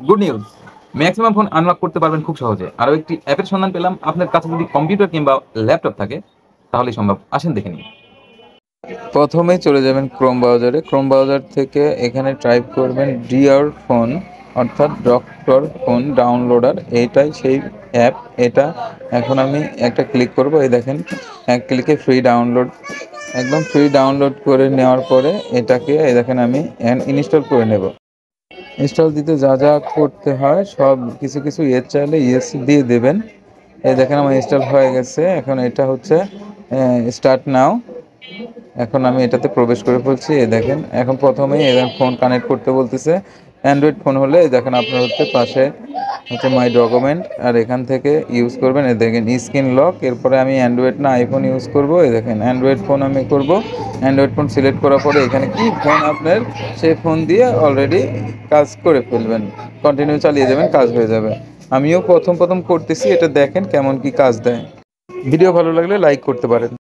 Good news, maximum phone unlock করতে পারবেন খুব সহজে। আরও একটি অ্যাপের সন্ধান পেলাম। আপনার কাছে যদি কম্পিউটার কিংবা ল্যাপটপ থাকে তাহলেই সম্ভব। আসেন দেখে নিন। প্রথমেই চলে যাবেন ক্রোম ব্রাউজারে। ক্রোম ব্রাউজার থেকে এখানে টাইপ করবেন ডিয়ার ফোন, অর্থাৎ ডক্টর ফোন ডাউনলোডার। এইটাই সেই অ্যাপ। এটা এখন আমি একটা ক্লিক করব। এই দেখেন, এক ক্লিকে ফ্রি ডাউনলোড, একদম ফ্রি ডাউনলোড করে নেওয়ার পরে এটাকে এই দেখেন আমি ইনস্টল করে নেব। ইনস্টল দিতে যা যা করতে হয় সব কিছু কিছু ইয়েস চাইলে ইয়েস দিয়ে দেবেন। এই দেখেন আমার ইনস্টল হয়ে গেছে। এখন এটা হচ্ছে স্টার্ট নাও। এখন আমি এটাতে প্রবেশ করে ফেলছি। এই দেখেন এখন প্রথমেই এখানে ফোন কানেক্ট করতে বলতেছে। অ্যান্ড্রয়েড ফোন হলে এই দেখেন আপনার হচ্ছে পাশে হচ্ছে মাই ডকুমেন্ট, আর এখান থেকে ইউজ করবেন। এই দেখেন স্ক্রিন লক। এরপরে আমি অ্যান্ড্রয়েড না আইফোন ইউজ করব। এই দেখেন অ্যান্ড্রয়েড ফোন আমি করব। অ্যান্ড্রয়েড ফোন সিলেক্ট করার পরে এখানে কি ফোন আপনার, সেই ফোন দিয়ে অলরেডি কাজ করে ফেলবেন। কন্টিনিউ চালিয়ে যাবেন, কাজ হয়ে যাবে। আমিও প্রথম প্রথম করতেছি, এটা দেখেন কেমন কি কাজ দেয়। ভিডিও ভালো লাগলে লাইক করতে পারেন।